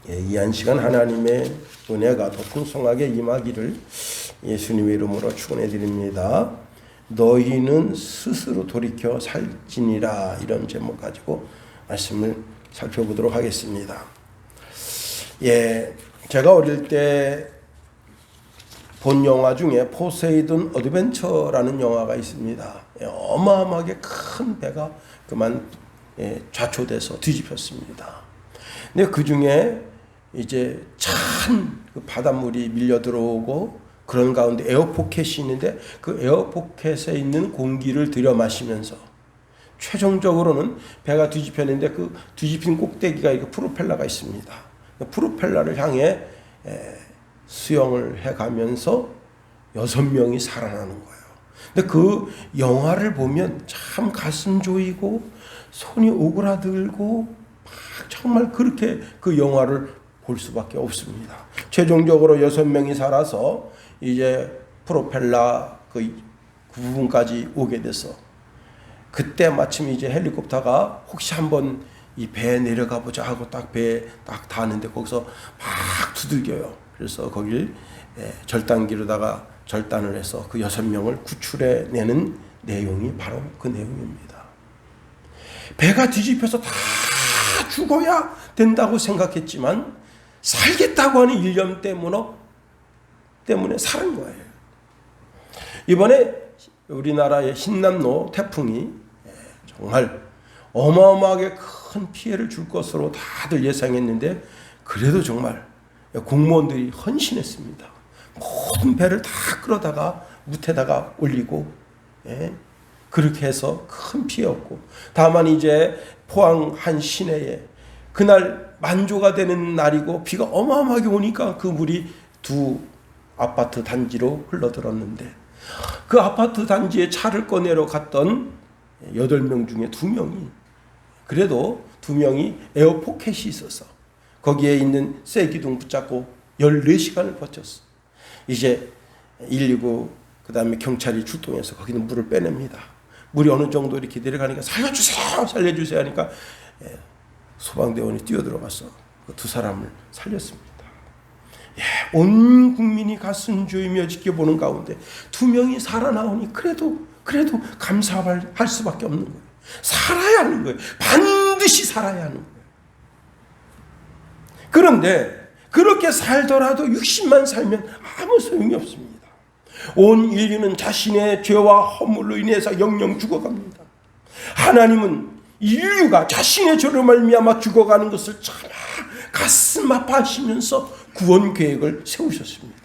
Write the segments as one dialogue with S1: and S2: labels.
S1: 이 한 시간 하나님의 은혜가 더 풍성하게 임하기를 예수님의 이름으로 축원해 드립니다. 너희는 스스로 돌이켜 살지니라, 이런 제목 가지고 말씀을 살펴보도록 하겠습니다. 제가 어릴 때 본 영화 중에 포세이돈 어드벤처라는 영화가 있습니다. 어마어마하게 큰 배가 그만 좌초돼서 뒤집혔습니다. 근데 그 중에 이제 찬 그 바닷물이 밀려 들어오고 그런 가운데 에어포켓이 있는데 그 에어포켓에 있는 공기를 들여 마시면서 최종적으로는 배가 뒤집혔는데 그 뒤집힌 꼭대기가 이거 프로펠러가 있습니다. 그 프로펠러를 향해 수영을 해가면서 6명이 살아나는 거예요. 근데 그 영화를 보면 참 가슴 조이고 손이 오그라들고 정말 그렇게 그 영화를 볼 수밖에 없습니다. 최종적으로 6명이 살아서 이제 프로펠러 그 부분까지 오게 돼서 그때 마침 이제 헬리콥터가 혹시 한번 이 배에 내려가 보자 하고 딱 배에 딱 닿았는데 거기서 막 두들겨요. 그래서 거길 절단기로다가 절단을 해서 그 6명을 구출해내는 내용이 바로 그 내용입니다. 배가 뒤집혀서 다 죽어야 된다고 생각했지만 살겠다고 하는 일념 때문에 사는 거예요. 이번에 우리나라의 흰남노 태풍이 정말 어마어마하게 큰 피해를 줄 것으로 다들 예상했는데 그래도 정말 공무원들이 헌신했습니다. 모든 배를 다 끌어다가 무태다가 올리고 그렇게 해서 큰 피해 없고, 다만 이제 포항 한 시내에 그날 만조가 되는 날이고 비가 어마어마하게 오니까 그 물이 두 아파트 단지로 흘러들었는데 그 아파트 단지에 차를 꺼내러 갔던 8명 중에 2명이 그래도 2명이 에어포켓이 있어서 거기에 있는 쇠기둥 붙잡고 14시간을 버텼어. 이제 119 그 다음에 경찰이 출동해서 거기는 물을 빼냅니다. 물이 어느 정도 이렇게 내려가니까 살려주세요 하니까 소방대원이 뛰어들어가서 그 2사람을 살렸습니다. 온 국민이 가슴 조이며 지켜보는 가운데 2명이 살아나오니 그래도 감사할 수밖에 없는 거예요. 살아야 하는 거예요. 반드시 살아야 하는 거예요. 그런데 그렇게 살더라도 60만 살면 아무 소용이 없습니다. 온 인류는 자신의 죄와 허물로 인해서 영영 죽어갑니다. 하나님은 인류가 자신의 죄로 말미암아 죽어가는 것을 참 가슴 아파하시면서 구원 계획을 세우셨습니다.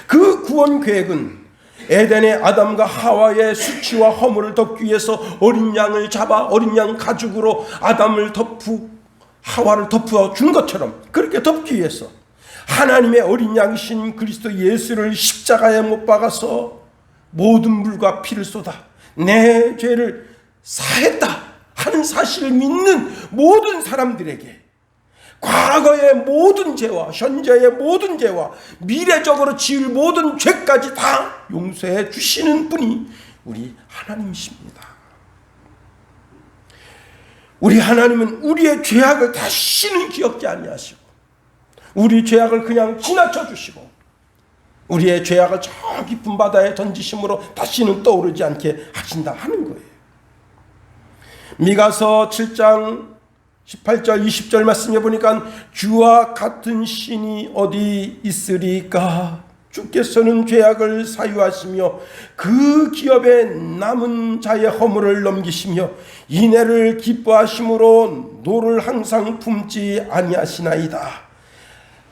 S1: 그 구원 계획은 에덴의 아담과 하와의 수치와 허물을 덮기 위해서 어린 양을 잡아 어린 양 가죽으로 아담을 하와를 덮어 준 것처럼 그렇게 덮기 위해서 하나님의 어린 양이신 그리스도 예수를 십자가에 못 박아서 모든 물과 피를 쏟아 내 죄를 사했다 하는 사실을 믿는 모든 사람들에게 과거의 모든 죄와 현재의 모든 죄와 미래적으로 지을 모든 죄까지 다 용서해 주시는 분이 우리 하나님이십니다. 우리 하나님은 우리의 죄악을 다시는 기억지 아니하시고 우리 죄악을 그냥 지나쳐 주시고 우리의 죄악을 저 깊은 바다에 던지심으로 다시는 떠오르지 않게 하신다 하는 거예요. 미가서 7장 18절 20절 말씀해 보니까 주와 같은 신이 어디 있으리까? 주께서는 죄악을 사유하시며 그 기업에 남은 자의 허물을 넘기시며 인애를 기뻐하심으로 노를 항상 품지 아니하시나이다.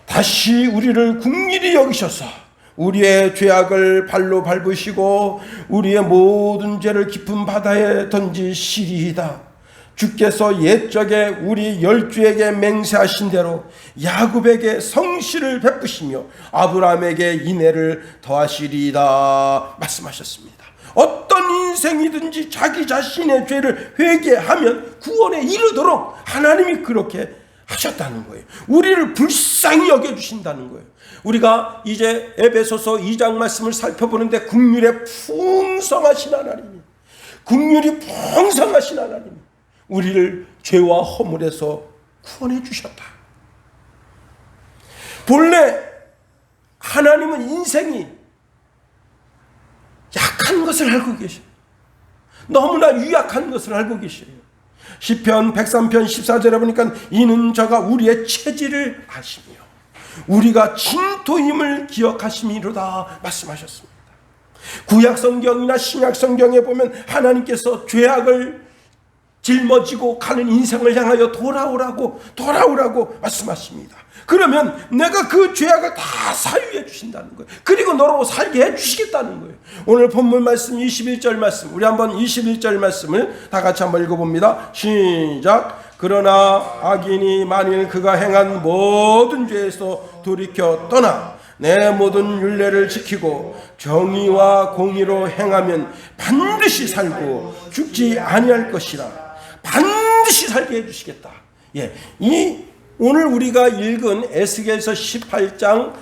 S1: 다시 우리를 긍휼히 여기셔서 우리의 죄악을 발로 밟으시고 우리의 모든 죄를 깊은 바다에 던지시리이다. 주께서 옛적에 우리 열주에게 맹세하신 대로 야곱에게 성실을 베푸시며 아브라함에게 인애를 더하시리이다 말씀하셨습니다. 어떤 인생이든지 자기 자신의 죄를 회개하면 구원에 이르도록 하나님이 그렇게 하셨다는 거예요. 우리를 불쌍히 여겨주신다는 거예요. 우리가 이제 에베소서 2장 말씀을 살펴보는데 긍휼에 풍성하신 하나님이, 긍휼이 풍성하신 하나님이 우리를 죄와 허물에서 구원해 주셨다. 본래 하나님은 인생이 약한 것을 알고 계셔요. 너무나 유약한 것을 알고 계셔요. 시편 103편 14절에 보니까 이는 저가 우리의 체질을 아시며 우리가 진토임을 기억하심이로다 말씀하셨습니다. 구약성경이나 신약성경에 보면 하나님께서 죄악을 짊어지고 가는 인생을 향하여 돌아오라고 말씀하십니다. 그러면 내가 그 죄악을 다 사유해 주신다는 거예요. 그리고 너로 살게 해 주시겠다는 거예요. 오늘 본문 말씀 21절 말씀, 우리 한번 21절 말씀을 다 같이 한번 읽어봅니다. 시작. 그러나 악인이 만일 그가 행한 모든 죄에서 돌이켜 떠나 내 모든 율례를 지키고 정의와 공의로 행하면 반드시 살고 죽지 아니할 것이라. 반드시 살게 해주시겠다. 이 오늘 우리가 읽은 에스겔서 18장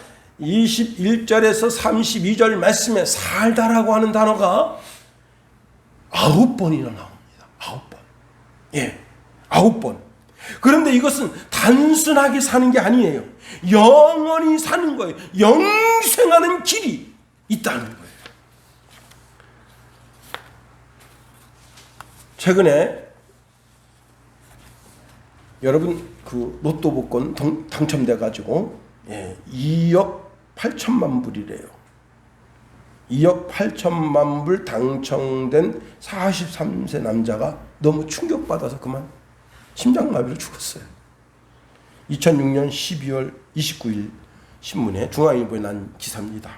S1: 21절에서 32절 말씀에 살다라고 하는 단어가 9번이나 나옵니다. 9번. 9번. 그런데 이것은 단순하게 사는 게 아니에요. 영원히 사는 거예요. 영생하는 길이 있다는 거예요. 최근에 여러분 그 로또 복권 당첨돼 가지고 2억 8천만 불이래요. 2억 8천만 불 당첨된 43세 남자가 너무 충격받아서 그만 심장마비로 죽었어요. 2006년 12월 29일 신문에 중앙일보에 난 기사입니다.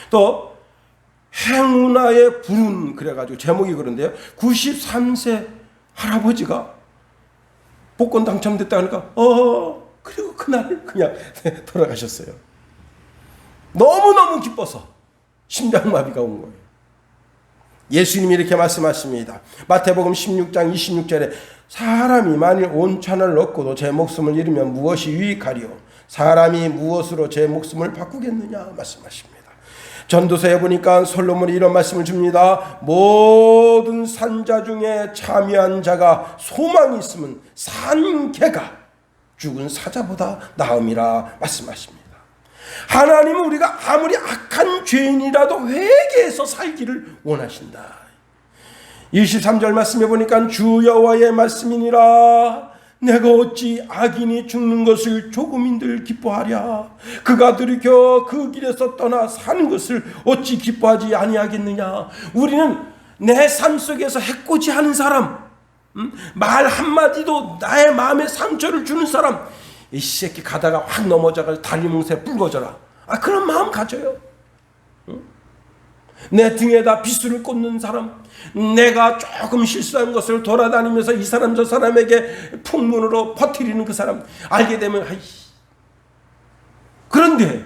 S1: 또 행운아의 불운 그래가지고 제목이 그런데요. 93세 할아버지가 복권 당첨됐다 하니까 그리고 그날 그냥 돌아가셨어요. 너무너무 기뻐서 심장마비가 온 거예요. 예수님이 이렇게 말씀하십니다. 마태복음 16장 26절에 사람이 만일 온 천을 얻고도 제 목숨을 잃으면 무엇이 유익하리요? 사람이 무엇으로 제 목숨을 바꾸겠느냐 말씀하십니다. 전도서에 보니까 솔로몬이 이런 말씀을 줍니다. 모든 산자 중에 참여한 자가 소망이 있으면 산 개가 죽은 사자보다 나음이라 말씀하십니다. 하나님은 우리가 아무리 악한 죄인이라도 회개해서 살기를 원하신다. 23절 말씀해 보니까 주 여호와의 말씀이니라. 내가 어찌 악인이 죽는 것을 조금인들 기뻐하랴. 그가 돌이켜 그 길에서 떠나 사는 것을 어찌 기뻐하지 아니하겠느냐. 우리는 내 삶 속에서 해코지하는 사람, 말 한마디도 나의 마음에 상처를 주는 사람, 이 새끼 가다가 확 넘어져가 다리 뭉새 붉어져라. 그런 마음 가져요. 내 등에다 비수를 꽂는 사람, 내가 조금 실수한 것을 돌아다니면서 이 사람 저 사람에게 풍문으로 퍼뜨리는 그 사람 알게 되면 그런데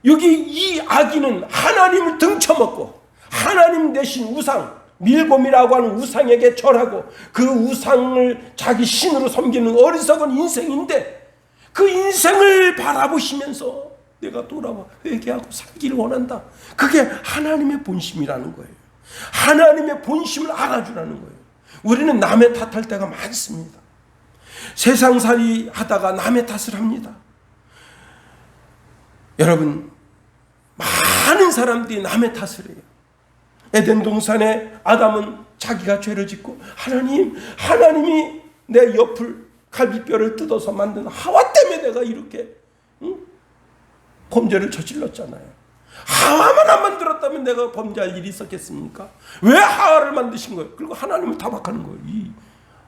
S1: 여기 이 악인은 하나님을 등쳐먹고 하나님 대신 우상, 밀곰이라고 하는 우상에게 절하고 그 우상을 자기 신으로 섬기는 어리석은 인생인데 그 인생을 바라보시면서 내가 돌아와 회개하고 살기를 원한다. 그게 하나님의 본심이라는 거예요. 하나님의 본심을 알아주라는 거예요. 우리는 남의 탓할 때가 많습니다. 세상살이 하다가 남의 탓을 합니다. 여러분, 많은 사람들이 남의 탓을 해요. 에덴 동산에 아담은 자기가 죄를 짓고 하나님이 내 옆을 갈비뼈를 뜯어서 만든 하와 때문에 내가 이렇게 범죄를 저질렀잖아요. 하와만 안 만들었다면 내가 범죄할 일이 있었겠습니까? 왜 하와를 만드신 거예요? 그리고 하나님을 타박하는 거예요. 이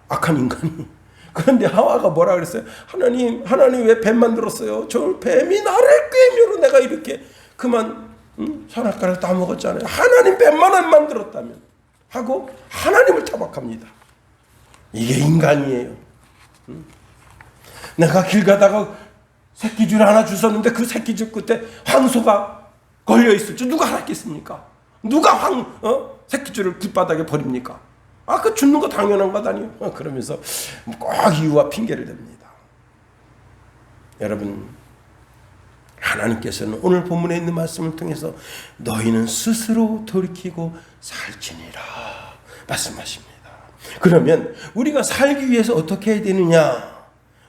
S1: 악한 인간이. 그런데 하와가 뭐라 그랬어요? 하나님 왜 뱀 만들었어요? 저 뱀이 나를 꿰매로 내가 이렇게 그만 선악과를 다 먹었잖아요. 하나님 뱀만 안 만들었다면 하고 하나님을 타박합니다. 이게 인간이에요. 내가 길 가다가 새끼줄 하나 주웠는데 그 새끼줄 끝에 황소가 걸려있을 줄 누가 알았겠습니까? 누가 새끼줄을 길바닥에 버립니까? 그 죽는 거 당연한 것 아니에요? 그러면서 꼭 이유와 핑계를 댑니다. 여러분, 하나님께서는 오늘 본문에 있는 말씀을 통해서 너희는 스스로 돌이키고 살지니라 말씀하십니다. 그러면 우리가 살기 위해서 어떻게 해야 되느냐?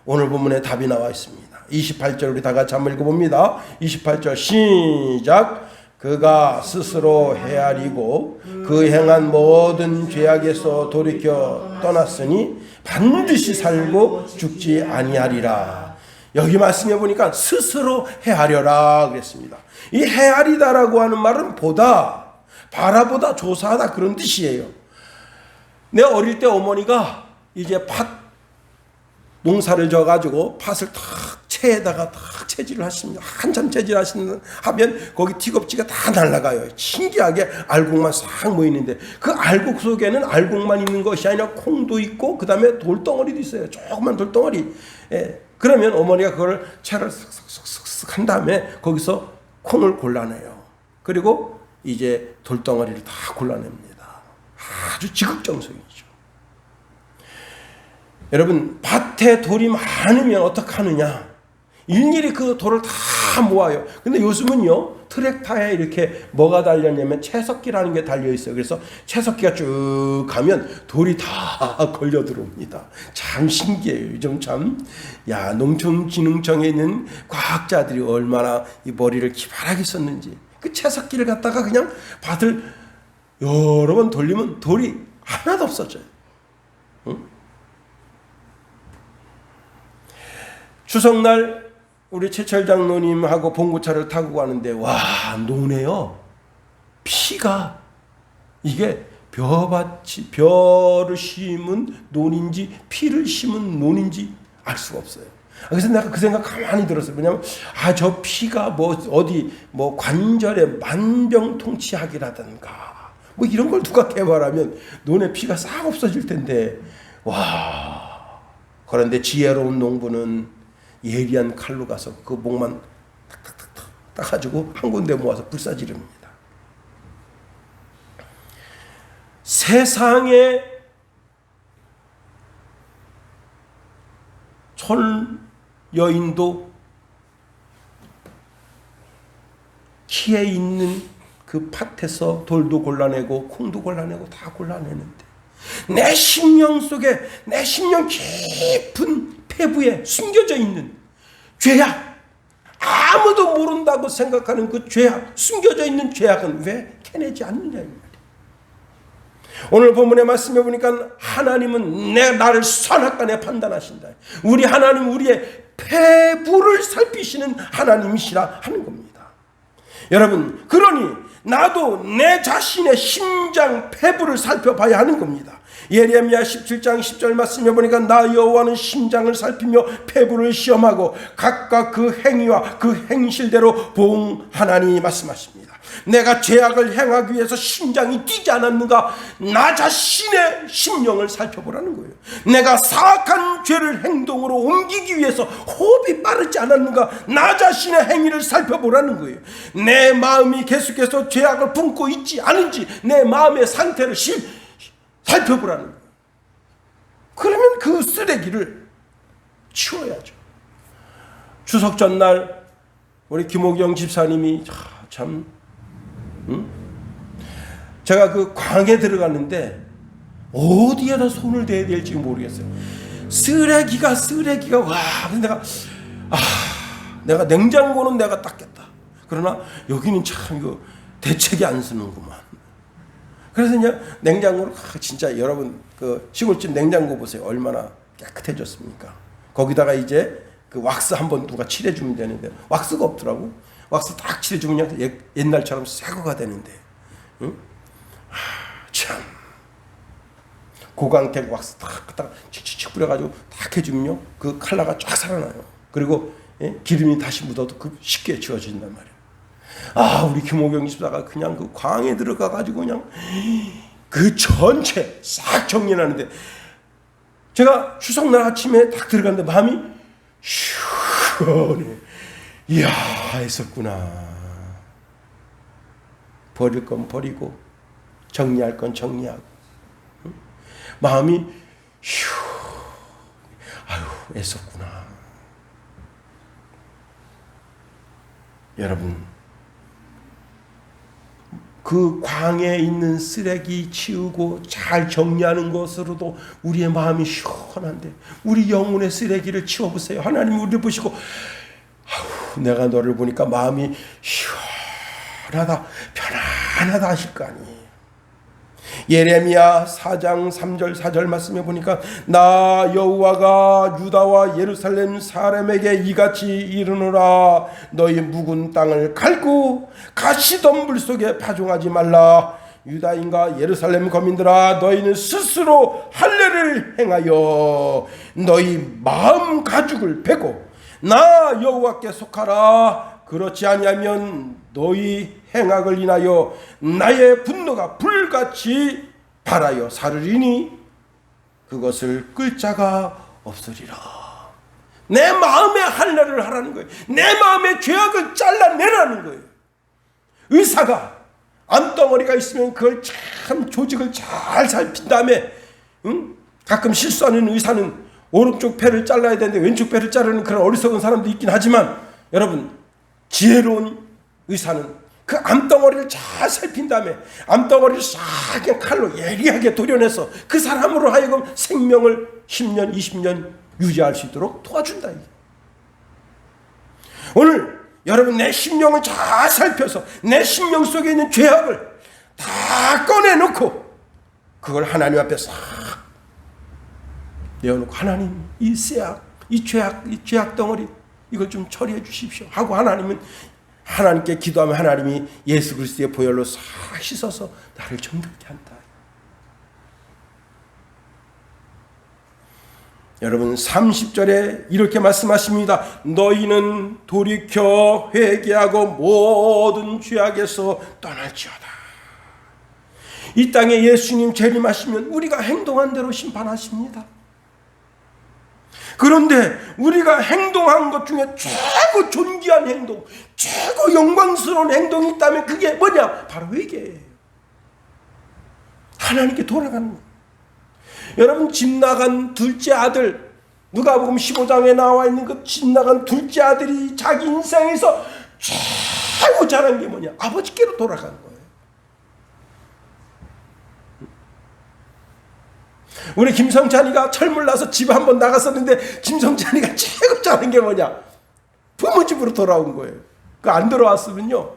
S1: 오늘 본문에 답이 나와 있습니다. 28절 우리 다 같이 한번 읽어봅니다. 28절 시작. 그가 스스로 헤아리고 그 행한 모든 죄악에서 돌이켜 떠났으니 반드시 살고 죽지 아니하리라. 여기 말씀해 보니까 스스로 헤아려라 그랬습니다. 이 헤아리다라고 하는 말은 보다, 바라보다, 조사하다 그런 뜻이에요. 내 어릴 때 어머니가 이제 팥 농사를 져가지고 팥을 탁 채에다가 탁 채질을 하십니다. 한참 채질하시면 거기 티겁지가 다 날아가요. 신기하게 알곡만 싹 모이는데 그 알곡 속에는 알곡만 있는 것이 아니라 콩도 있고 그 다음에 돌덩어리도 있어요. 조그만 돌덩어리. 예. 그러면 어머니가 그걸 채를 쓱쓱쓱쓱 한 다음에 거기서 콩을 골라내요. 그리고 이제 돌덩어리를 다 골라냅니다. 아주 지극정성이죠. 여러분, 밭에 돌이 많으면 어떡하느냐? 일일이 그 돌을 다 모아요. 근데 요즘은요, 트랙터에 이렇게 뭐가 달렸냐면 채석기라는 게 달려있어요. 그래서 채석기가 쭉 가면 돌이 다 걸려 들어옵니다. 참 신기해요. 요즘 참, 농촌진흥청에 있는 과학자들이 얼마나 이 머리를 기발하게 썼는지. 그 채석기를 갖다가 그냥 밭을 여러 번 돌리면 돌이 하나도 없어져요. 응? 추석날 우리 최철 장로님하고 봉구차를 타고 가는데 와 노네요. 피가 이게 벼를 심은 논인지 피를 심은 논인지 알 수가 없어요. 그래서 내가 그 생각 가만히 들었어요. 왜냐면 저 피가 관절에 만병통치약이라든가 이런 걸 누가 개발하면 논에 피가 싹 없어질 텐데 그런데 지혜로운 농부는 예리한 칼로 가서 그 목만 탁탁탁탁 따가지고 한 군데 모아서 불사지릅니다. 세상에 촌 여인도 키에 있는 그 밭에서 돌도 골라내고 콩도 골라내고 다 골라내는데 내 심령 속에, 내 심령 깊은 폐부에 숨겨져 있는 죄악, 아무도 모른다고 생각하는 그 죄악, 숨겨져 있는 죄악은 왜 캐내지 않느냐 이 말이에요. 오늘 본문의 말씀해 보니까 하나님은 나를 선악간에 판단하신다. 우리 하나님, 우리의 폐부를 살피시는 하나님이시라 하는 겁니다. 여러분, 그러니 나도 내 자신의 심장 폐부를 살펴봐야 하는 겁니다. 예레미야 17장 10절 말씀해 보니까 나 여호와는 심장을 살피며 폐부를 시험하고 각각 그 행위와 그 행실대로 보응하나니 말씀하십니다. 내가 죄악을 행하기 위해서 심장이 뛰지 않았는가? 나 자신의 심령을 살펴보라는 거예요. 내가 사악한 죄를 행동으로 옮기기 위해서 호흡이 빠르지 않았는가? 나 자신의 행위를 살펴보라는 거예요. 내 마음이 계속해서 죄악을 품고 있지 않은지 내 마음의 상태를 살펴보라는 거예요. 그러면 그 쓰레기를 치워야죠. 추석 전날 우리 김옥영 집사님이 참 제가 그 광에 들어갔는데 어디에다 손을 대야 될지 모르겠어요. 쓰레기가 와. 근데 내가 냉장고는 내가 닦겠다. 그러나 여기는 참 이거 대책이 안 쓰는구만. 그래서 이제 냉장고를 진짜 여러분 그 시골집 냉장고 보세요. 얼마나 깨끗해졌습니까? 거기다가 이제 그 왁스 한번 누가 칠해주면 되는데 왁스가 없더라고. 왁스 딱 칠해주면 그냥 옛날처럼 새거가 되는데, 응? 참 고강택 왁스 딱 칙칙칙 뿌려가지고 딱 해주면요 그 컬러가 쫙 살아나요. 그리고 기름이 다시 묻어도 그 쉽게 지워진단 말이에요. 우리 김호경 집사가 그냥 그 광에 들어가가지고 그냥 그 전체 싹 정리하는데 제가 추석날 아침에 딱 들어갔는데 마음이 시원해. 이야, 했었구나. 버릴 건 버리고 정리할 건 정리하고 마음이 애썼구나. 여러분, 그 광에 있는 쓰레기 치우고 잘 정리하는 것으로도 우리의 마음이 시원한데 우리 영혼의 쓰레기를 치워보세요. 하나님 우리를 보시고 내가 너를 보니까 마음이 시원하다, 편안하다 하실 거 아니에요. 예레미야 4장 3절 4절 말씀에 보니까 나 여호와가 유다와 예루살렘 사람에게 이같이 이르노라. 너희 묵은 땅을 갈고 가시던 물속에 파종하지 말라. 유다인과 예루살렘 거민들아, 너희는 스스로 할례를 행하여 너희 마음 가죽을 베고 나 여호와께 속하라. 그렇지 아니하면 너희 행악을 인하여 나의 분노가 불같이 발하여 사르리니 그것을 끌 자가 없으리라. 내 마음의 할례를 하라는 거예요. 내 마음의 죄악을 잘라내라는 거예요. 의사가 암덩어리가 있으면 그걸 참 조직을 잘 살핀 다음에 가끔 실수하는 의사는 오른쪽 폐를 잘라야 되는데 왼쪽 폐를 자르는 그런 어리석은 사람도 있긴 하지만, 여러분, 지혜로운 의사는 그 암덩어리를 잘 살핀 다음에 암덩어리를 싹 그냥 칼로 예리하게 도려내서 그 사람으로 하여금 생명을 10년 20년 유지할 수 있도록 도와준다. 오늘 여러분, 내 심령을 잘 살펴서 내 심령 속에 있는 죄악을 다 꺼내놓고 그걸 하나님 앞에 싹 내어놓고, 하나님, 이 쇠악, 이 죄악 덩어리 이걸 좀 처리해 주십시오 하고 하나님께 기도하면 하나님이 예수 그리스도의 보혈로 싹 씻어서 나를 정결케 한다. 여러분, 30절에 이렇게 말씀하십니다. 너희는 돌이켜 회개하고 모든 죄악에서 떠날지어다. 이 땅에 예수님 재림하시면 우리가 행동한 대로 심판하십니다. 그런데 우리가 행동한 것 중에 최고 존귀한 행동, 최고 영광스러운 행동이 있다면 그게 뭐냐? 바로 회개예요. 하나님께 돌아가는 거예요. 여러분, 집 나간 둘째 아들, 누가복음 15장에 나와 있는 그 집 나간 둘째 아들이 자기 인생에서 최고 잘한 게 뭐냐? 아버지께로 돌아간 거예요. 우리 김성찬이가 철물 나서 집 한번 나갔었는데 김성찬이가 최고 잘한 게 뭐냐? 부모 집으로 돌아온 거예요. 그 안 들어왔으면요,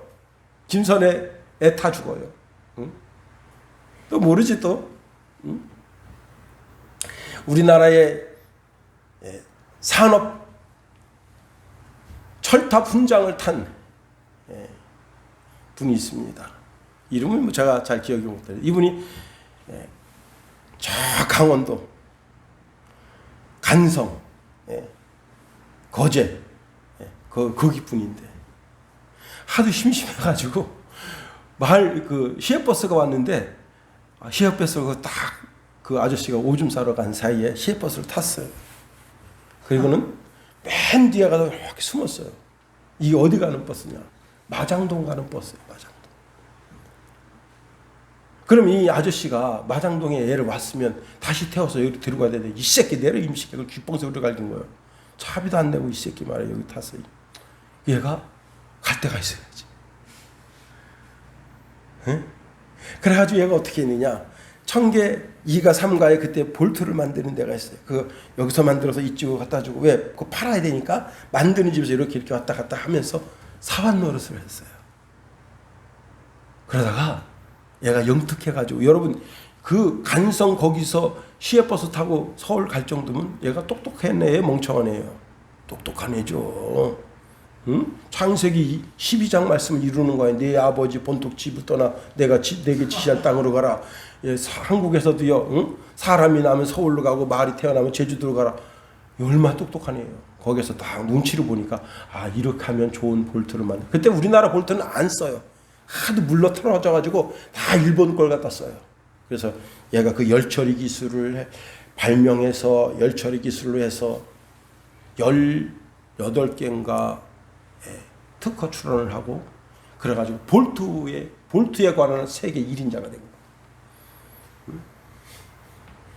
S1: 김선에 애 타 죽어요. 응? 또 모르지 또. 응? 우리나라의 산업 철탑 훈장을 탄 분이 있습니다. 이름은 뭐 제가 잘 기억이 못해요. 이분이 저 강원도 간성 거제 거기 분인데 하도 심심해가지고 마을 그 시외버스가 왔는데 시외버스가 딱 그 아저씨가 오줌 싸러 간 사이에 시외버스를 탔어요. 그리고는 맨 뒤에 가서 이렇게 숨었어요. 이게 어디 가는 버스냐? 마장동 가는 버스예요. 마장동. 그럼 이 아저씨가 마장동에 애를 왔으면 다시 태워서 여기 데리고 가야 되는데, 이 새끼 내려 임시게 그걸 귓봉석으로 갈긴 거예요. 차비도 안 내고 이 새끼 말이야 여기 탔어요. 얘가 갈 데가 있어야지. 응? 그래가지고 얘가 어떻게 했느냐? 청계 2가 3가에 그때 볼트를 만드는 데가 있어요. 그 여기서 만들어서 이쪽으로 갖다 주고, 왜? 그거 팔아야 되니까 만드는 집에서 이렇게 왔다 갔다 하면서 사환 노릇을 했어요. 그러다가 얘가 영특해가지고, 여러분 그 간성 거기서 시외버스 타고 서울 갈 정도면 얘가 똑똑한 애예요, 멍청한 애예요. 똑똑한 애죠. 응? 창세기 12장 말씀을 이루는 거예요. 네 아버지 본토 집을 떠나 내게 지시할 땅으로 가라. 예, 한국에서도요, 응? 사람이 나면 서울로 가고 말이 태어나면 제주도로 가라. 얼마나 똑똑한 애예요. 거기서 딱 눈치를 보니까 이렇게 하면 좋은 볼트를 만들. 그때 우리나라 볼트는 안 써요. 하도 물러 틀어져가지고 다 일본 걸 갖다 써요. 그래서 얘가 그 열처리 기술을 발명해서 열처리 기술로 해서 18개인가 특허 출원을 하고, 그래가지고 볼트에 관한 세계 1인자가 된 거예요.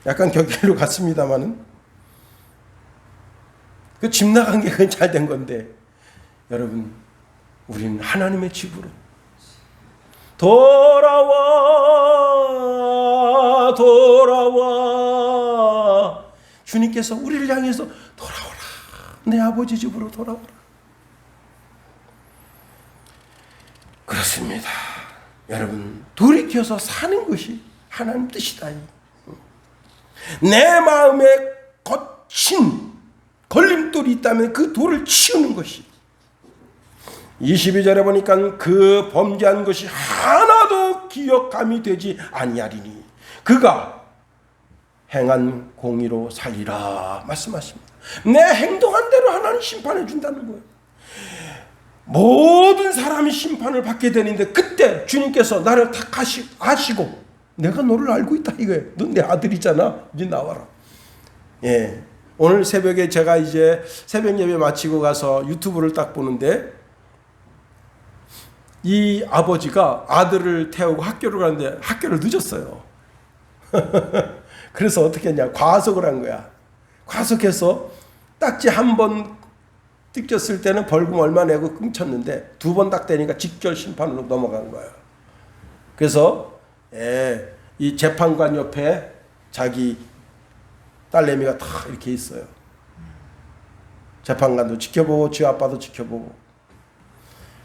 S1: 약간 격일로 갔습니다만은 그 집 나간 게 그건 잘 된 건데, 여러분, 우리는 하나님의 집으로 돌아와. 주님께서 우리를 향해서 돌아오라. 내 아버지 집으로 돌아오라. 그렇습니다. 여러분, 돌이켜서 사는 것이 하나님 뜻이다. 내 마음에 거친 걸림돌이 있다면 그 돌을 치우는 것이. 22절에 보니까 그 범죄한 것이 하나도 기억함이 되지 아니하리니 그가 행한 공의로 살리라 말씀하십니다. 내 행동한 대로 하나님 심판해 준다는 거예요. 모든 사람이 심판을 받게 되는데 그때 주님께서 나를 아시고 내가 너를 알고 있다 이거예요. 넌 내 아들이잖아. 이제 나와라. 예. 오늘 새벽에 제가 이제 새벽 예배 마치고 가서 유튜브를 딱 보는데 이 아버지가 아들을 태우고 학교를 가는데 학교를 늦었어요. 그래서 어떻게 했냐. 과속을 한 거야. 과속해서 딱지 한 번 뜯겼을 때는 벌금 얼마 내고 끊쳤는데 두 번 딱 되니까 직결 심판으로 넘어간 거예요. 그래서 이 재판관 옆에 자기 딸내미가 다 이렇게 있어요. 재판관도 지켜보고 지 아빠도 지켜보고.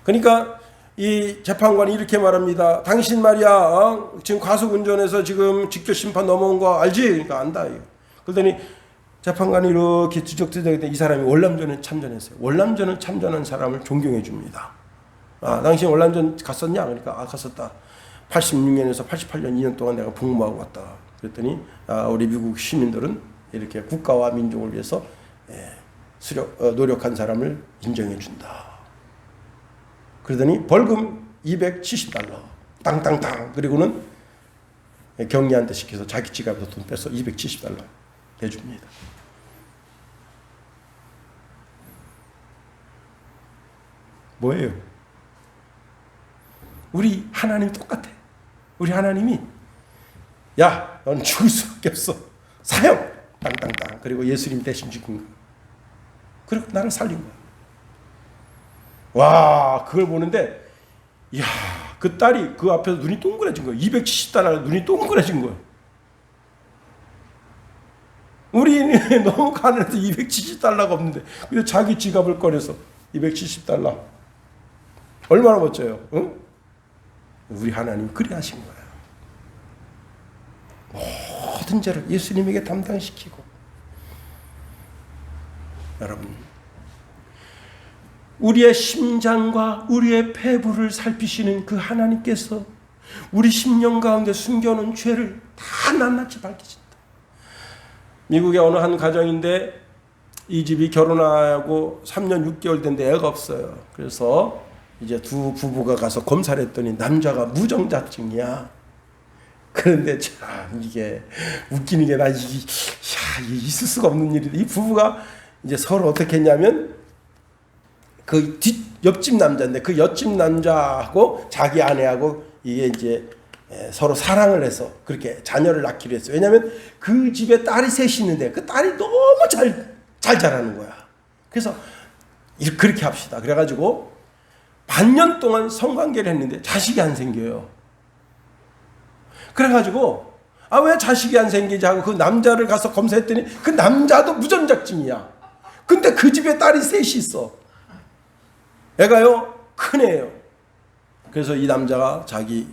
S1: 그러니까 이 재판관이 이렇게 말합니다. 당신 말이야, 지금 과속운전해서 지금 직결 심판 넘어온 거 알지? 그러니까 안다. 그러더니 재판관이 이렇게 지적지적했더니 이 사람이 월남전에 참전했어요. 월남전을 참전한 사람을 존경해 줍니다. 당신 월남전 갔었냐? 그러니까 갔었다. 86년에서 88년 2년 동안 내가 복무하고 왔다. 그랬더니 우리 미국 시민들은 이렇게 국가와 민족을 위해서 노력한 사람을 인정해 준다. 그러더니 벌금 $270 땅땅땅. 그리고는 경리한테 시켜서 자기 지갑에서 돈 빼서 $270 해줍니다. 뭐예요? 우리 하나님 똑같아. 우리 하나님이 야, 넌 죽을 수밖에 없어. 사형! 땅땅땅. 그리고 예수님 대신 죽인 거야. 그리고 나를 살린 거야. 와, 그걸 보는데 이야, 그 딸이 그 앞에서 눈이 동그래진 거야. $270 눈이 동그래진 거야. 우리는 너무 가난해서 $270가 없는데 근데 자기 지갑을 꺼내서 $270 얼마나 멋져요. 응? 우리 하나님 그리 하신 거예요. 모든 죄를 예수님에게 담당시키고. 여러분, 우리의 심장과 우리의 폐부를 살피시는 그 하나님께서 우리 심령 가운데 숨겨놓은 죄를 다 낱낱이 밝히신다. 미국의 어느 한 가정인데 이 집이 결혼하고 3년 6개월 됐는데 애가 없어요. 그래서 이제 두 부부가 가서 검사를 했더니 남자가 무정자증이야. 그런데 참 이게 웃기는 게 이게 있을 수가 없는 일인데 이 부부가 이제 서로 어떻게 했냐면 그 옆집 남자인데 그 옆집 남자하고 자기 아내하고 이게 이제 서로 사랑을 해서 그렇게 자녀를 낳기로 했어요. 왜냐하면 그 집에 딸이 셋이 있는데 그 딸이 너무 잘 자라는 거야. 그래서 그렇게 합시다. 그래가지고 반년 동안 성관계를 했는데 자식이 안 생겨요. 그래가지고 왜 자식이 안 생기지 하고 그 남자를 가서 검사했더니 그 남자도 무전작증이야. 근데 그 집에 딸이 셋이 있어. 애가요 큰애예요. 그래서 이 남자가 자기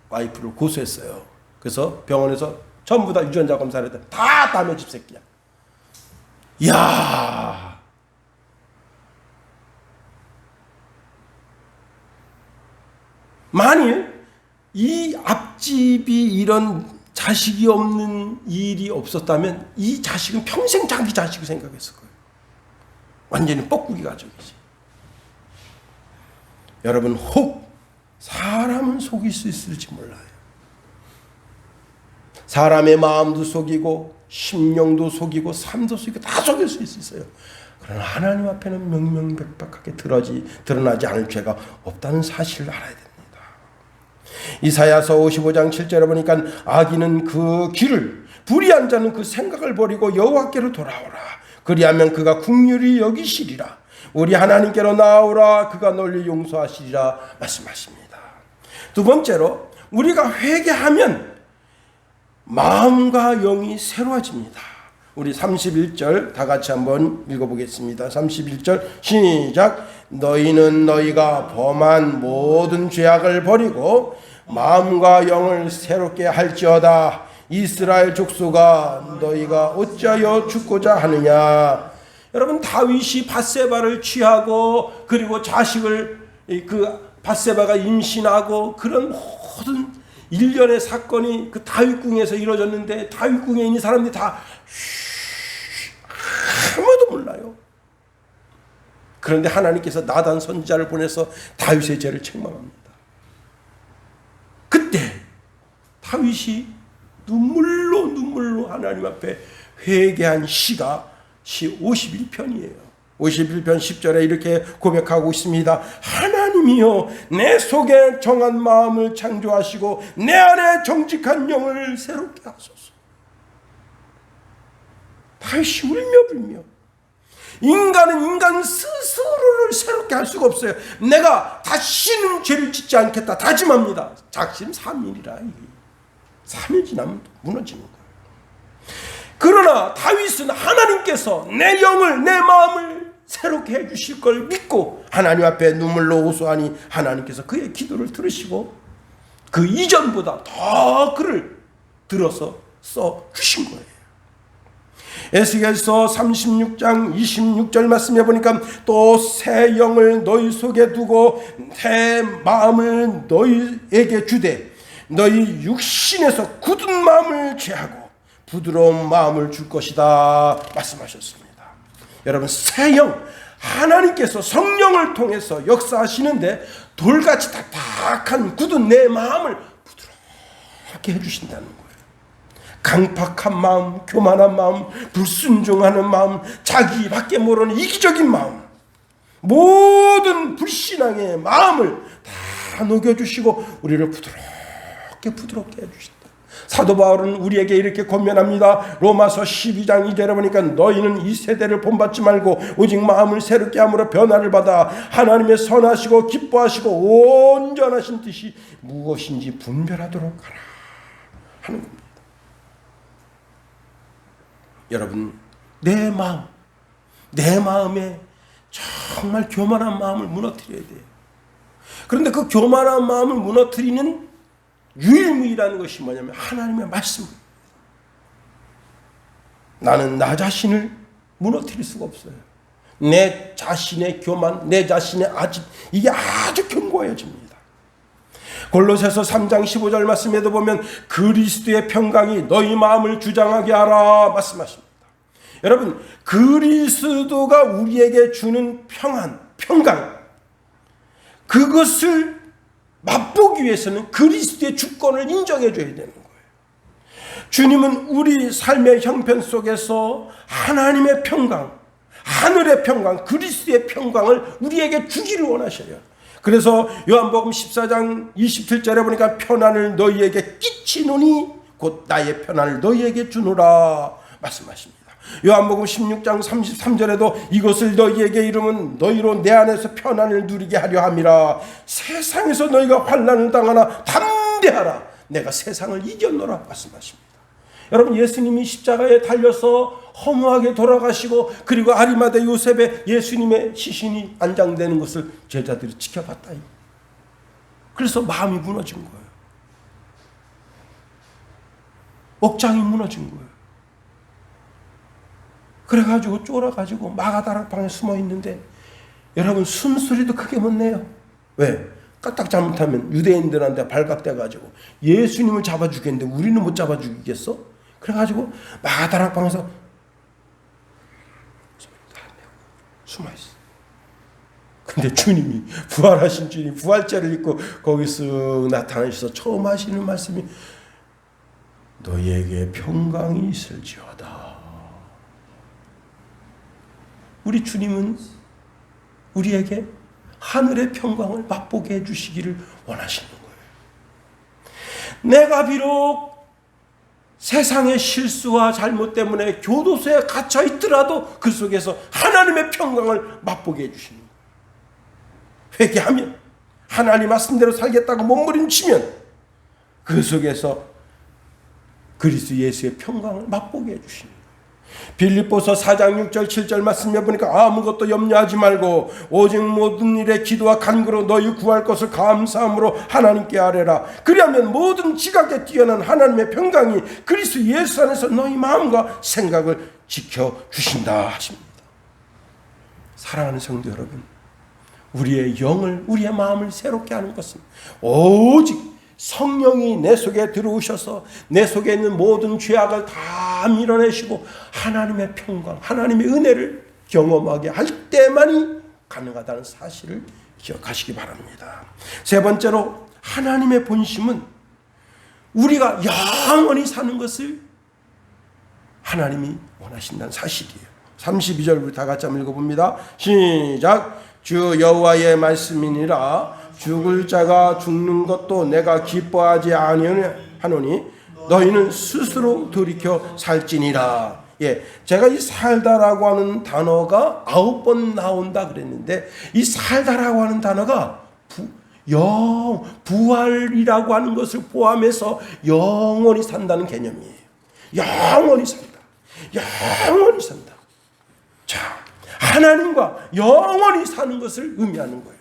S1: 와이프를 고소했어요. 그래서 병원에서 전부 다 유전자 검사를 했더니 다 남의 집 새끼야. 이야, 만일 이 앞집이 이런 자식이 없는 일이 없었다면 이 자식은 평생 자기 자식을 생각했을 거예요. 완전히 뻐꾸기 가족이지. 여러분, 혹 사람은 속일 수 있을지 몰라요. 사람의 마음도 속이고 심령도 속이고 삶도 속이고 다 속일 수 있어요. 그러나 하나님 앞에는 명명백백하게 드러나지 않을 죄가 없다는 사실을 알아야 됩니다. 이사야서 55장 7절에 보니까 악인은 그 길을 불의한 자는 그 생각을 버리고 여호와께로 돌아오라. 그리하면 그가 긍휼히 여기시리라. 우리 하나님께로 나오라. 그가 너를 용서하시리라 말씀하십니다. 두 번째로 우리가 회개하면 마음과 영이 새로워집니다. 우리 31절 다 같이 한번 읽어보겠습니다. 31절 시작. 너희는 너희가 범한 모든 죄악을 버리고 마음과 영을 새롭게 할지어다. 이스라엘 족속아, 너희가 어찌하여 죽고자 하느냐. 여러분, 다윗이 밧세바를 취하고 그리고 자식을 그 밧세바가 임신하고 그런 모든 일련의 사건이 그 다윗궁에서 이루어졌는데, 다윗궁에 있는 사람들이 다 아무도 몰라요. 그런데 하나님께서 나단 선지자를 보내서 다윗의 죄를 책망합니다. 그때 다윗이 눈물로 하나님 앞에 회개한 시가 시 51편이에요. 51편 10절에 이렇게 고백하고 있습니다. 하나님이여, 내 속에 정한 마음을 창조하시고 내 안에 정직한 영을 새롭게 하소서. 다윗이 울며 인간은 인간 스스로를 새롭게 할 수가 없어요. 내가 다시는 죄를 짓지 않겠다 다짐합니다. 작심 3일이라. 3일 지나면 무너지는 거예요. 그러나 다윗은 하나님께서 내 영을, 내 마음을 새롭게 해주실 걸 믿고 하나님 앞에 눈물로 호소하니 하나님께서 그의 기도를 들으시고 그 이전보다 더 그를 들어서 써주신 거예요. 에스겔서 36장 26절 말씀해 보니까 또 새 영을 너희 속에 두고 새 마음을 너희에게 주되 너희 육신에서 굳은 마음을 제하고 부드러운 마음을 줄 것이다 말씀하셨습니다. 여러분, 새 영, 하나님께서 성령을 통해서 역사하시는데 돌같이 딱딱한 굳은 내 마음을 부드럽게 해주신다는 거예요. 강팍한 마음, 교만한 마음, 불순종하는 마음, 자기밖에 모르는 이기적인 마음, 모든 불신앙의 마음을 다 녹여주시고 우리를 부드럽게 해주신다. 사도 바울은 우리에게 이렇게 권면합니다. 로마서 12장 2절에 보니까 너희는 이 세대를 본받지 말고 오직 마음을 새롭게 함으로 변화를 받아 하나님의 선하시고 기뻐하시고 온전하신 뜻이 무엇인지 분별하도록 하라 하는 겁니다. 여러분, 내 마음에 정말 교만한 마음을 무너뜨려야 돼요. 그런데 그 교만한 마음을 무너뜨리는 유일무이라는 것이 뭐냐면 하나님의 말씀입니다. 나는 나 자신을 무너뜨릴 수가 없어요. 내 자신의 교만, 내 자신의 아집, 이게 아주 견고해집니다. 골로새서 3장 15절 말씀에도 보면 그리스도의 평강이 너희 마음을 주장하게 하라 말씀하십니다. 여러분, 그리스도가 우리에게 주는 평강, 그것을 맛보기 위해서는 그리스도의 주권을 인정해 줘야 되는 거예요. 주님은 우리 삶의 형편 속에서 하나님의 평강, 하늘의 평강, 그리스도의 평강을 우리에게 주기를 원하셔요. 그래서 요한복음 14장 27절에 보니까 편안을 너희에게 끼치노니 곧 나의 편안을 너희에게 주노라 말씀하십니다. 요한복음 16장 33절에도 이것을 너희에게 이르면 너희로 내 안에서 편안을 누리게 하려 함이라. 세상에서 너희가 환난을 당하나 담대하라. 내가 세상을 이겼노라 말씀하십니다. 여러분, 예수님이 십자가에 달려서 허무하게 돌아가시고 그리고 아리마대 요셉의 예수님의 시신이 안장되는 것을 제자들이 지켜봤다. 그래서 마음이 무너진 거예요. 억장이 무너진 거예요. 그래가지고 쫄아가지고 마가다락방에 숨어 있는데 여러분, 숨소리도 크게 못 내요. 왜? 까딱 잘못하면 유대인들한테 발각돼가지고 예수님을 잡아 죽겠는데 우리는 못 잡아 죽이겠어? 그래가지고 마가다락방에서 숨어있어. 근데 주님이, 부활하신 주님, 부활자를 입고 거기 쓱 나타나셔서 처음 하시는 말씀이 너희에게 평강이 있을지어다. 우리 주님은 우리에게 하늘의 평강을 맛보게 해주시기를 원하시는 거예요. 내가 비록 세상의 실수와 잘못 때문에 교도소에 갇혀 있더라도 그 속에서 하나님의 평강을 맛보게 해주시는 거예요. 회개하면, 하나님 말씀대로 살겠다고 몸부림치면 그 속에서 그리스도 예수의 평강을 맛보게 해주시는 거예요. 빌립보서 4장 6절 7절 말씀해 보니까 아무것도 염려하지 말고 오직 모든 일에 기도와 간구로 너희 구할 것을 감사함으로 하나님께 아뢰라. 그리하면 모든 지각에 뛰어난 하나님의 평강이 그리스도 예수 안에서 너희 마음과 생각을 지켜주신다 하십니다. 사랑하는 성도 여러분, 우리의 영을, 우리의 마음을 새롭게 하는 것은 오직 성령이 내 속에 들어오셔서 내 속에 있는 모든 죄악을 다 밀어내시고 하나님의 평강, 하나님의 은혜를 경험하게 할 때만이 가능하다는 사실을 기억하시기 바랍니다. 세 번째로, 하나님의 본심은 우리가 영원히 사는 것을 하나님이 원하신다는 사실이에요. 32절부터 다 같이 한번 읽어봅니다. 시작. 주 여호와의 말씀이니라. 죽을 자가 죽는 것도 내가 기뻐하지 아니하노니 너희는 스스로 돌이켜 살지니라. 예, 제가 이 살다라고 하는 단어가 9번 나온다 그랬는데, 이 살다라고 하는 단어가 부활이라고 하는 것을 포함해서 영원히 산다는 개념이에요. 영원히 산다. 영원히 산다. 자, 하나님과 영원히 사는 것을 의미하는 거예요.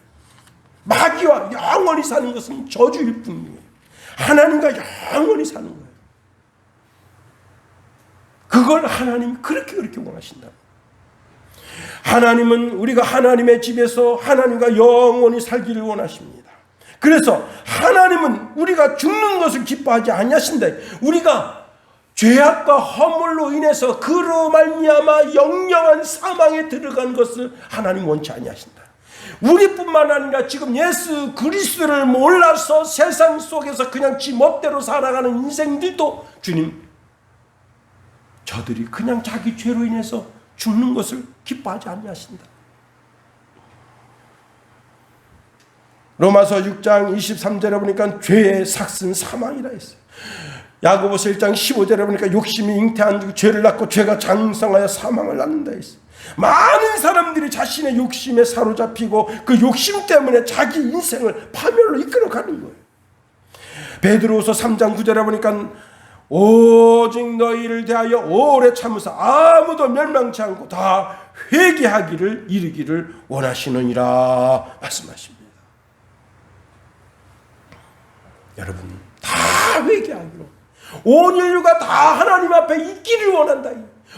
S1: 마귀와 영원히 사는 것은 저주일 뿐이에요. 하나님과 영원히 사는 거예요. 그걸 하나님이 그렇게 원하신다. 하나님은 우리가 하나님의 집에서 하나님과 영원히 살기를 원하십니다. 그래서 하나님은 우리가 죽는 것을 기뻐하지 아니하신다. 우리가 죄악과 허물로 인해서 그로 말미암아 영영한 사망에 들어간 것을 하나님 원치 아니하신다. 우리뿐만 아니라 지금 예수 그리스도를 몰라서 세상 속에서 그냥 지 멋대로 살아가는 인생들도 주님, 저들이 그냥 자기 죄로 인해서 죽는 것을 기뻐하지 아니하신다. 로마서 6장 23절에 보니까 죄의 삭은 사망이라 했어요. 야고보서 1장 15절에 보니까 욕심이 잉태한 죄를 낳고 죄가 장성하여 사망을 낳는다 했어요. 많은 사람들이 자신의 욕심에 사로잡히고 그 욕심 때문에 자기 인생을 파멸로 이끌어가는 거예요. 베드로후서 3장 9절에 보니까 오직 너희를 대하여 오래 참으사 아무도 멸망치 않고 다 회개하기를 이르기를 원하시느니라 말씀하십니다. 여러분, 다 회개하기로, 온 인류가 다 하나님 앞에 있기를 원한다.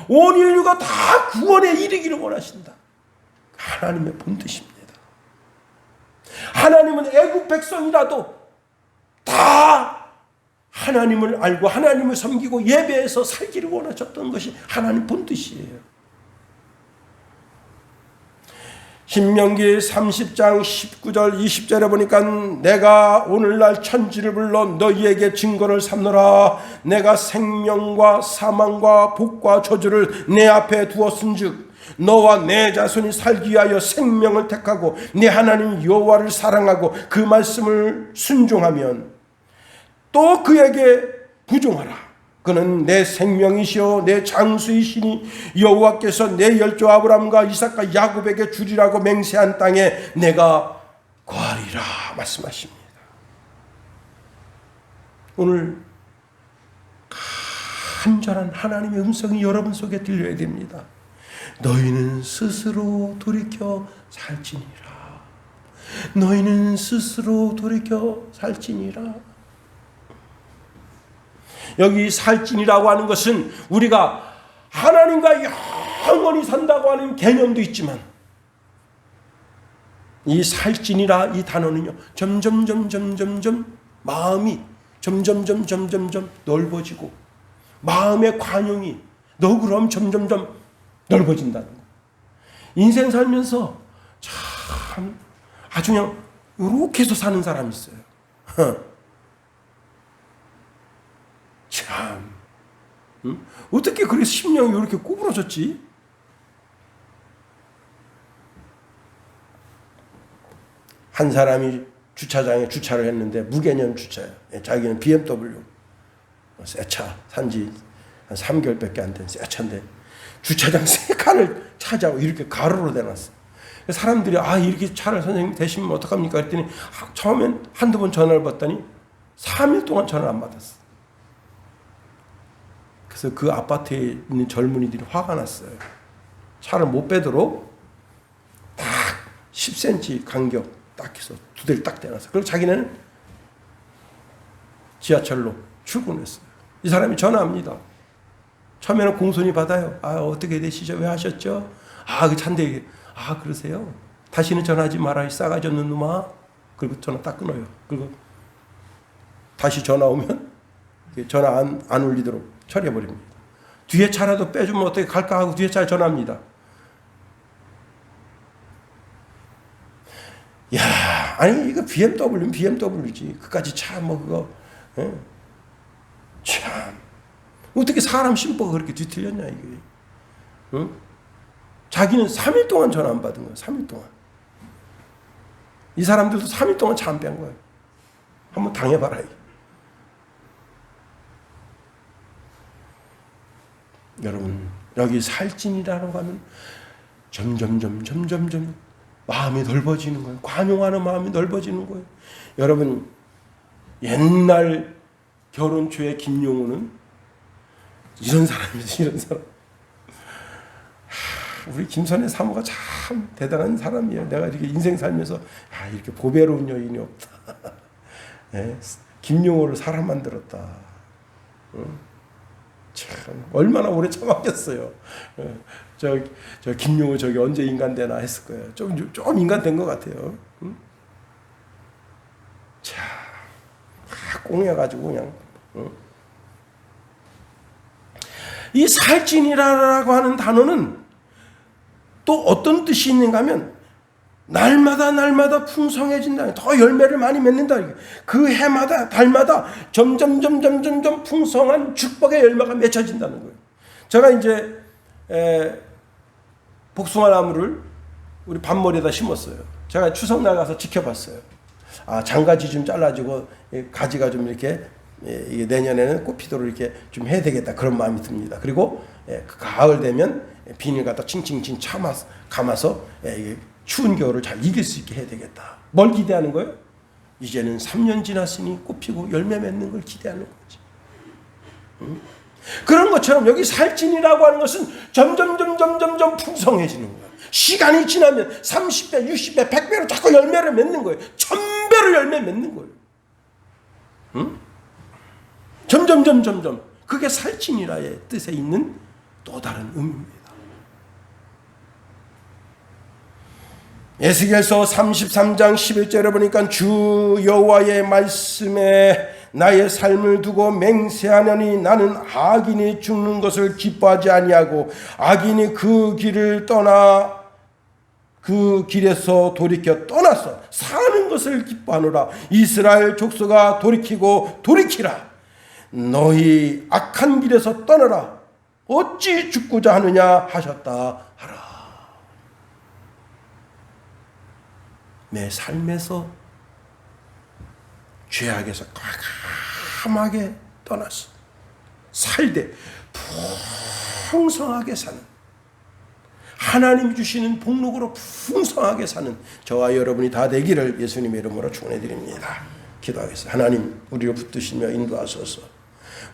S1: 온 인류가 다 구원에 이르기를 원하신다. 하나님의 본뜻입니다. 하나님은 애국 백성이라도 다 하나님을 알고 하나님을 섬기고 예배해서 살기를 원하셨던 것이 하나님 본뜻이에요. 신명기 30장 19절 20절에 보니까 내가 오늘날 천지를 불러 너희에게 증거를 삼노라. 내가 생명과 사망과 복과 저주를 내 앞에 두었은즉 너와 내 자손이 살기 위하여 생명을 택하고 내 하나님 여호와를 사랑하고 그 말씀을 순종하면 또 그에게 부종하라. 그는 내 생명이시오 내 장수이시니 여호와께서 내 열조 아브라함과 이삭과 야곱에게 주리라고 맹세한 땅에 내가 거하리라 말씀하십니다. 오늘 간절한 하나님의 음성이 여러분 속에 들려야 됩니다. 너희는 스스로 돌이켜 살지니라. 너희는 스스로 돌이켜 살지니라. 여기 살진이라고 하는 것은 우리가 하나님과 영원히 산다고 하는 개념도 있지만, 이 살진이라 이 단어는요, 점점 마음이 점점 넓어지고 마음의 관용이 너그럼 점점 넓어진다는 거예요. 인생 살면서 참 아주 그냥 이렇게 해서 사는 사람이 있어요. 참, 어떻게 그래서 심령이 이렇게 구부러졌지? 한 사람이 주차장에 주차를 했는데 무개념 주차예요. 자기는 BMW 새 차 산지 한 3개월밖에 안 된 새 차인데 주차장 3칸을 차지하고 이렇게 가로로 대놨어. 사람들이 이렇게 차를 선생님 대시면 어떡합니까? 그랬더니 처음엔 한두 번 전화를 받더니 3일 동안 전화를 안 받았어. 그래서 그 아파트에 있는 젊은이들이 화가 났어요. 차를 못 빼도록 딱 10cm 간격 딱 해서 두 대를 딱 대놨어요. 그리고 자기는 지하철로 출근했어요. 이 사람이 전화합니다. 처음에는 공손히 받아요. 어떻게 되시죠? 왜 하셨죠? 그 찬데, 그러세요? 다시는 전화하지 마라, 이 싸가지 없는 놈아. 그리고 전화 딱 끊어요. 그리고 다시 전화 오면 전화 안 울리도록 처리해버립니다. 뒤에 차라도 빼주면 어떻게 갈까 하고 뒤에 차에 전화합니다. 이거 BMW는 BMW지. 그까지 차 그거. 참. 어떻게 사람 심보가 그렇게 뒤틀렸냐, 이게. 응? 자기는 3일 동안 전화 안 받은 거야, 3일 동안. 이 사람들도 3일 동안 차 안 뺀 거예요. 한번 당해봐라. 여러분, 여기 살찐이라고 하면 점점 마음이 넓어지는 거예요. 관용하는 마음이 넓어지는 거예요. 여러분, 옛날 결혼 초에 김용우는 이런 사람이지, 이런 사람. 우리 김선혜 사모가 참 대단한 사람이에요. 내가 이렇게 인생 살면서 이렇게 보배로운 여인이 없다. 네? 김용호를 사람 만들었다. 참 얼마나 오래 참았겠어요. 저 김용호 저기 언제 인간 되나 했을 거예요. 좀 인간 된 것 같아요. 참 꽁해가지고 그냥. 이 살찐이라고 하는 단어는 또 어떤 뜻이 있는가 하면 날마다 풍성해진다. 더 열매를 많이 맺는다. 그 해마다 달마다 점점 풍성한 축복의 열매가 맺혀진다는 거예요. 제가 이제 복숭아 나무를 우리 밭머리에다 심었어요. 제가 추석날 가서 지켜봤어요. 장가지 좀 잘라주고 가지가 좀 이렇게 이게 내년에는 꽃 피도록 이렇게 좀 해야 되겠다, 그런 마음이 듭니다. 그리고 그 가을 되면 비닐 갖다 칭칭칭 감아서 이게 추운 겨울을 잘 이길 수 있게 해야 되겠다. 뭘 기대하는 거예요? 이제는 3년 지났으니 꽃 피고 열매 맺는 걸 기대하는 거지. 그런 것처럼 여기 살찐이라고 하는 것은 점점 풍성해지는 거예요. 시간이 지나면 30배, 60배, 100배로 자꾸 열매를 맺는 거예요. 1000배로 열매 맺는 거예요. 점점. 그게 살찐이라의 뜻에 있는 또 다른 의미입니다. 에스겔서 33장 11절에 보니까 주 여호와의 말씀에 나의 삶을 두고 맹세하노니 나는 악인이 죽는 것을 기뻐하지 아니하고 악인이 그 길을 떠나 그 길에서 돌이켜 떠나서 사는 것을 기뻐하노라. 이스라엘 족속아 돌이키고 돌이키라. 너희 악한 길에서 떠나라. 어찌 죽고자 하느냐 하셨다 하라. 내 삶에서 죄악에서 과감하게 떠나서 살되 풍성하게 사는, 하나님 주시는 복록으로 풍성하게 사는 저와 여러분이 다 되기를 예수님의 이름으로 축원해드립니다. 기도하겠습니다. 하나님, 우리를 붙드시며 인도하소서.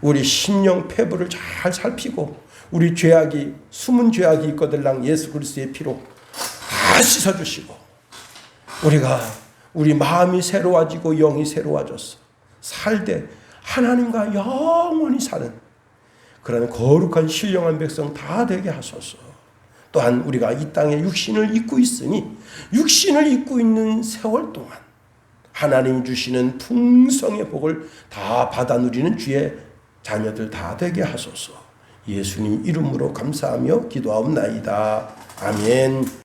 S1: 우리 심령 패부를 잘 살피고 우리 죄악이, 숨은 죄악이 있거들랑 예수 그리스도의 피로 다 씻어주시고 우리 마음이 새로워지고 영이 새로워져서 살되 하나님과 영원히 사는 그런 거룩한 신령한 백성 다 되게 하소서. 또한 우리가 이 땅에 육신을 입고 있으니 육신을 입고 있는 세월 동안 하나님 주시는 풍성의 복을 다 받아 누리는 주의 자녀들 다 되게 하소서. 예수님 이름으로 감사하며 기도하옵나이다. 아멘.